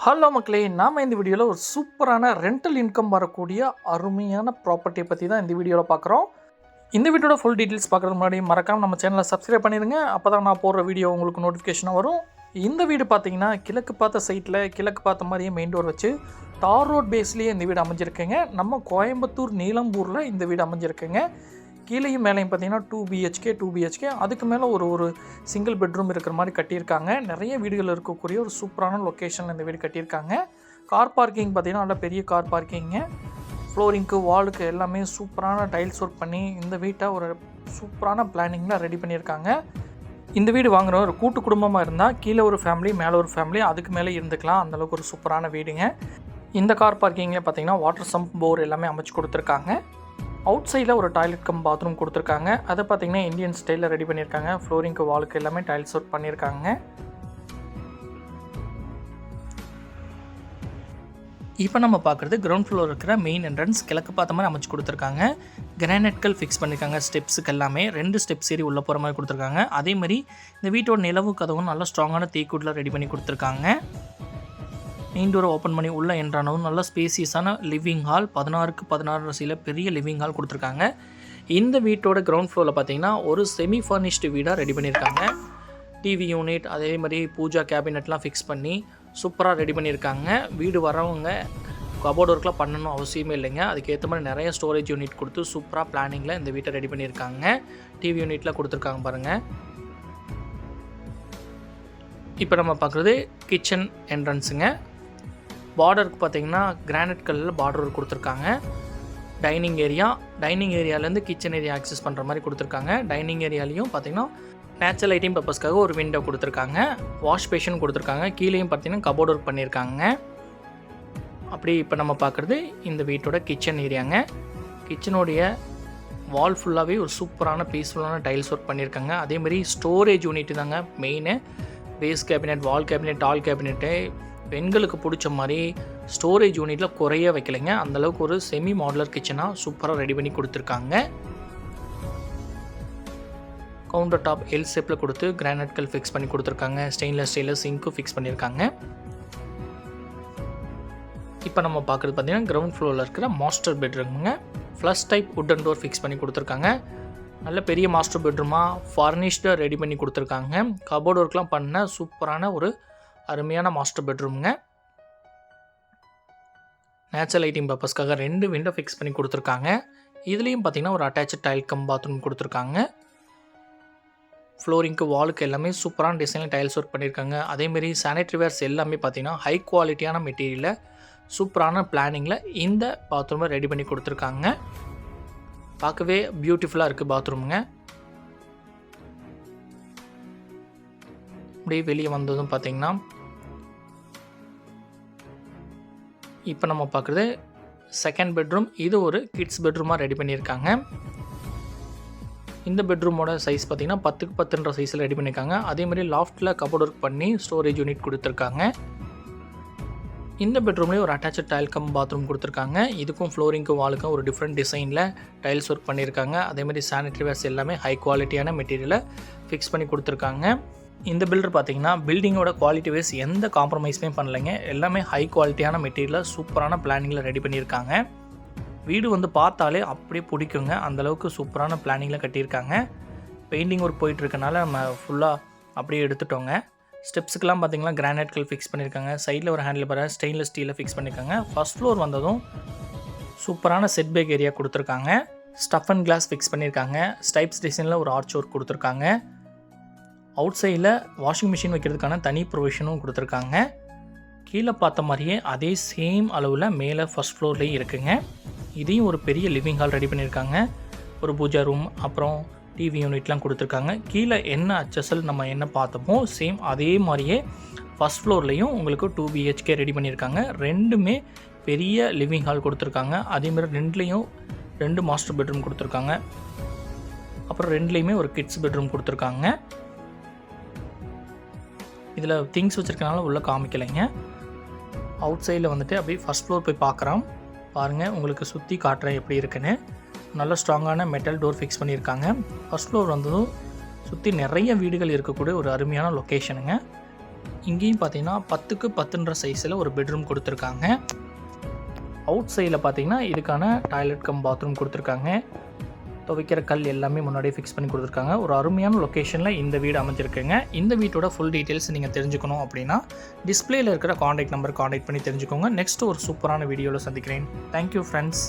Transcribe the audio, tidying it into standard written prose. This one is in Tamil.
ஹலோ மக்களே, நாம் இந்த வீடியோவில் ஒரு சூப்பரான ரெண்டல் இன்கம் வரக்கூடிய அருமையான ப்ராப்பர்ட்டியை பற்றி தான் இந்த வீடியோவில் பார்க்குறோம். இந்த வீடியோட ஃபுல் டீட்டெயில்ஸ் பார்க்குறதுக்கு முன்னாடி மறக்காமல் நம்ம சேனலை சப்ஸ்கிரைப் பண்ணிடுங்க. அப்போ தான் நான் போடுற வீடியோ உங்களுக்கு நோட்டிஃபிகேஷனாக வரும். இந்த வீடு பார்த்தீங்கன்னா கிழக்கு பார்த்த சைட்டில் கிழக்கு பார்த்த மாதிரியே மெயின் டோர் வச்சு தார் ரோட் பேஸ்லேயே இந்த வீடு அமைஞ்சிருக்குங்க. நம்ம கோயம்புத்தூர் நீலம்பூரில் இந்த வீடு அமைஞ்சிருக்குங்க. கீழேயும் மேலேயும் பார்த்தீங்கன்னா 2 பிஹெச்கே அதுக்கு மேலே ஒரு சிங்கிள் பெட்ரூம் இருக்கிற மாதிரி கட்டியிருக்காங்க. நிறைய வீடுகள் இருக்கக்கூடிய ஒரு சூப்பரான லொக்கேஷனில் இந்த வீடு கட்டியிருக்காங்க. கார் பார்க்கிங் பார்த்தீங்கன்னா நல்ல பெரிய கார் பார்க்கிங்க. ஃப்ளோரிங்க்கு வாலுக்கு எல்லாமே சூப்பரான டைல்ஸ் ஒர்க் பண்ணி இந்த வீட்டை ஒரு சூப்பரான பிளானிங்கில் ரெடி பண்ணியிருக்காங்க. இந்த வீடு வாங்குகிற ஒரு கூட்டு குடும்பமாக இருந்தால் கீழே ஒரு ஃபேமிலி மேலே ஒரு ஃபேமிலி அதுக்கு மேலே இருந்துக்கலாம். அந்தளவுக்கு ஒரு சூப்பரான வீடுங்க. இந்த கார் பார்க்கிங்கில் பார்த்தீங்கன்னா வாட்டர் சம்ப் போர் எல்லாமே அமைச்சு கொடுத்துருக்காங்க. அவுட் சைடில் ஒரு டாய்லெட் கம் பாத்ரூம் கொடுத்துருக்காங்க. அதை பார்த்திங்கன்னா இந்தியன் ஸ்டைலில் ரெடி பண்ணியிருக்காங்க. ஃப்ளோரிங்க்கு வாலுக்கு எல்லாமே டைல்ஸ் ஒர்க் பண்ணியிருக்காங்க. இப்போ நம்ம பார்க்குறது கிரவுண்ட் ஃப்ளோர் இருக்கிற மெயின் என்ட்ரன்ஸ் கிழக்கு பார்த்த மாதிரி அமைச்சு கொடுத்துருக்காங்க. கிரானைட்கள் ஃபிக்ஸ் பண்ணியிருக்காங்க. ஸ்டெப்ஸுக்கு எல்லாமே 2 ஸ்டெப்ஸ் ஏறி உள்ளே போகிற மாதிரி கொடுத்துருக்காங்க. அதேமாதிரி இந்த வீட்டோட நிலவு கதவும் நல்லா ஸ்ட்ராங்கான தேக்கூட்டில் ரெடி பண்ணி கொடுத்துருக்காங்க. மெயின் டோரை ஓப்பன் பண்ணி உள்ளே என்ட்ரானவும் நல்ல ஸ்பேசியஸான லிவிங் ஹால் 16க்கு 16 வரிசையில் பெரிய லிவிங் ஹால் கொடுத்துருக்காங்க. இந்த வீட்டோட கிரவுண்ட் ஃப்ளோரில் பார்த்தீங்கன்னா ஒரு செமி ஃபர்னிஷ்டு வீடாக ரெடி பண்ணியிருக்காங்க. டிவி யூனிட் அதே மாதிரி பூஜா கேபினெட்லாம் ஃபிக்ஸ் பண்ணி சூப்பராக ரெடி பண்ணியிருக்காங்க. வீடு வரவங்க கபோர்ட் ஒர்க்லாம் பண்ணணும் அவசியமே இல்லைங்க. அதுக்கேற்ற மாதிரி நிறைய ஸ்டோரேஜ் யூனிட் கொடுத்து சூப்பராக பிளானிங்கில் இந்த வீட்டை ரெடி பண்ணியிருக்காங்க. டிவி யூனிட்லாம் கொடுத்துருக்காங்க பாருங்கள். இப்போ நம்ம பார்க்குறது கிச்சன் என்ட்ரன்ஸுங்க. பார்டருக்கு பார்த்தீங்கன்னா கிரானைட் கல்லில் பார்டர் கொடுத்துருக்காங்க. டைனிங் ஏரியாலேருந்து கிச்சன் ஏரியா ஆக்சஸ் பண்ணுற மாதிரி கொடுத்துருக்காங்க. டைனிங் ஏரியாலையும் பார்த்தீங்கன்னா நேச்சுரல் லைட்டிங் பர்பஸ்க்காக ஒரு விண்டோ கொடுத்துருக்காங்க. வாஷ் பேஷன் கொடுத்துருக்காங்க. கீழேயும் பார்த்தீங்கன்னா கபோர்ட் ஒர்க் பண்ணியிருக்காங்க. அப்படி இப்போ நம்ம பார்க்குறது இந்த வீட்டோட கிச்சன் ஏரியாங்க. கிச்சனுடைய வால் ஃபுல்லாகவே ஒரு சூப்பரான பீஸ்ஃபுல்லான டைல்ஸ் ஒர்க் பண்ணியிருக்காங்க. அதேமாதிரி ஸ்டோரேஜ் யூனிட் தாங்க main. Base cabinet, wall cabinet, tall cabinet பெண்களுக்கு பிடிச்ச மாதிரி ஸ்டோரேஜ் யூனிட்டில் குறைய வைக்கலைங்க. அந்தளவுக்கு ஒரு செமி மாடுலர் கிச்சனாக சூப்பராக ரெடி பண்ணி கொடுத்துருக்காங்க. கவுண்டர் டாப் எல் ஷேப்பில் கொடுத்து கிரானைட்கள் ஃபிக்ஸ் பண்ணி கொடுத்துருக்காங்க. ஸ்டெயின்லெஸ் ஸ்டீலில் சிங்க்கும் ஃபிக்ஸ் பண்ணியிருக்காங்க. இப்போ நம்ம பார்க்குறது பார்த்தீங்கன்னா கிரவுண்ட் ஃப்ளோரில் இருக்கிற மாஸ்டர் பெட்ரூமுங்க. Flush type wooden door fix பண்ணி கொடுத்துருக்காங்க. நல்ல பெரிய மாஸ்டர் பெட்ரூமாக ஃபர்னிஷ்டாக ரெடி பண்ணி கொடுத்துருக்காங்க. கபோர்ட் ஒர்க்லாம் பண்ண சூப்பரான ஒரு அருமையான மாஸ்டர் பெட்ரூமுங்க. நேச்சுரல் லைட்டிங் பர்பஸ்க்காக 2 விண்டோ ஃபிக்ஸ் பண்ணி கொடுத்துருக்காங்க. இதுலேயும் பார்த்தீங்கன்னா ஒரு அட்டாச்சு டைல் கம் பாத்ரூம் கொடுத்துருக்காங்க. ஃப்ளோரிங்க்கு வாலுக்கு எல்லாமே சூப்பரான டிசைனில் டைல்ஸ் ஒர்க் பண்ணியிருக்காங்க. அதேமாரி சானிட்ரி வேர்ஸ் எல்லாமே பார்த்தீங்கன்னா ஹை குவாலிட்டியான மெட்டீரியலில் சூப்பரான பிளானிங்கில் இந்த பாத்ரூமை ரெடி பண்ணி கொடுத்துருக்காங்க. பார்க்கவே பியூட்டிஃபுல்லாக இருக்குது பாத்ரூமுங்க. அப்படியே வெளியே வந்ததும் பார்த்தீங்கன்னா இப்போ நம்ம பார்க்குறது செகண்ட் பெட்ரூம். இது ஒரு கிட்ஸ் பெட்ரூமாக ரெடி பண்ணியிருக்காங்க. இந்த பெட்ரூமோட சைஸ் பார்த்திங்கன்னா 10க்கு 10ன்ற சைஸில் ரெடி பண்ணியிருக்காங்க. அதேமாதிரி லாஃப்ட்டில் கபோர்ட் ஒர்க் பண்ணி ஸ்டோரேஜ் யூனிட் கொடுத்துருக்காங்க. இந்த பெட்ரூம்லேயே ஒரு அட்டாச்சு டைல் கம் பாத்ரூம் கொடுத்துருக்காங்க. இதுக்கும் ஃப்ளோரிங்க்கும் வாலுக்கும் ஒரு டிஃப்ரெண்ட் டிசைனில் டைல்ஸ் ஒர்க் பண்ணியிருக்காங்க. அதேமாதிரி சானிட்ரி வேர்ஸ் எல்லாமே ஹை குவாலிட்டியான மெட்டீரியலை ஃபிக்ஸ் பண்ணி கொடுத்துருக்காங்க. இந்த பில்டர் பார்த்தீங்கன்னா பில்டிங்கோட குவாலிட்டி வைஸ் எந்த காம்ப்ரமைஸுமே பண்ணலைங்க. எல்லாமே ஹை குவாலிட்டியான மெட்டீரியலில் சூப்பரான பிளானிங்கில் ரெடி பண்ணியிருக்காங்க. வீடு வந்து பார்த்தாலே அப்படியே பிடிக்குங்க. அந்தளவுக்கு சூப்பரான பிளானிங்கில் கட்டியிருக்காங்க. பெயிண்டிங் ஒர்க் போயிட்டுருக்கனால நம்ம ஃபுல்லாக அப்படியே எடுத்துட்டோங்க. ஸ்டெப்ஸுக்கெல்லாம் பார்த்தீங்கன்னா கிரானைட்கள் ஃபிக்ஸ் பண்ணியிருக்காங்க. சைடில் ஒரு ஹேண்டில் பார் ஸ்டெயின்லெஸ் ஸ்டீலில் ஃபிக்ஸ் பண்ணியிருக்காங்க. ஃபர்ஸ்ட் ஃப்ளோர் வந்ததும் சூப்பரான செட் பேக் ஏரியா கொடுத்துருக்காங்க. ஸ்டஃப் அண்ட் கிளாஸ் ஃபிக்ஸ் பண்ணியிருக்காங்க. ஸ்டைப்ஸ் டிசைனில் ஒரு ஆர்ச் ஒர்க் கொடுத்துருக்காங்க. அவுட் சைடில் வாஷிங் மிஷின் வைக்கிறதுக்கான தனி ப்ரொவிஷனும் கொடுத்துருக்காங்க. கீழே பார்த்த மாதிரியே அதே சேம் அளவில் மேலே ஃபர்ஸ்ட் ஃப்ளோர்லேயும் இருக்குங்க. இதையும் ஒரு பெரிய லிவிங் ஹால் ரெடி பண்ணியிருக்காங்க. ஒரு பூஜா ரூம் அப்புறம் டிவி யூனிட்லாம் கொடுத்துருக்காங்க. கீழே என்ன அச்சசல் நம்ம என்ன பார்த்தோமோ சேம் அதே மாதிரியே ஃபர்ஸ்ட் ஃப்ளோர்லேயும் உங்களுக்கு 2 பிஹெச்கே ரெடி பண்ணியிருக்காங்க. 2மே பெரிய லிவிங் ஹால் கொடுத்துருக்காங்க. அதேமாதிரி 2லேயும் 2 மாஸ்டர் பெட்ரூம் கொடுத்துருக்காங்க. அப்புறம் 2லேயுமே ஒரு கிட்ஸ் பெட்ரூம் கொடுத்துருக்காங்க. இதில் திங்ஸ் வச்சுருக்கனால உள்ளே காமிக்கலைங்க. அவுட் சைடில் வந்துட்டு அப்படியே ஃபஸ்ட் ஃப்ளோர் போய் பார்க்குறோம் பாருங்கள். உங்களுக்கு சுற்றி காட்டுறேன் எப்படி இருக்குன்னு. நல்ல ஸ்ட்ராங்கான மெட்டல் டோர் ஃபிக்ஸ் பண்ணியிருக்காங்க. ஃபஸ்ட் ஃப்ளோர் வந்ததும் சுற்றி நிறைய வீடுகள் இருக்கக்கூடிய ஒரு அருமையான லொக்கேஷனுங்க. இங்கேயும் பார்த்தீங்கன்னா 10க்கு 10ன்ற சைஸில் ஒரு பெட்ரூம் கொடுத்துருக்காங்க. அவுட் சைடில் பார்த்தீங்கன்னா இதுக்கான டாய்லெட் கம் பாத்ரூம் கொடுத்துருக்காங்க. துவைக்கிற கல் எல்லாமே முன்னாடியே ஃபிக்ஸ் பண்ணி கொடுத்துருக்காங்க. ஒரு அருமையான லொக்கேஷனில் இந்த வீடு அமைஞ்சிருக்குங்க. இந்த வீட்டோட ஃபுல் டீட்டெயில்ஸ் நீங்கள் தெரிஞ்சுக்கணும் அப்படின்னா டிஸ்பிளேயில் இருக்கிற காண்டாக்ட் நம்பர் காண்டாக்ட் பண்ணி தெரிஞ்சுக்கோங்க. நெக்ஸ்ட் ஒரு சூப்பரான வீடியோவில் சந்திக்கிறேன். Thank you friends.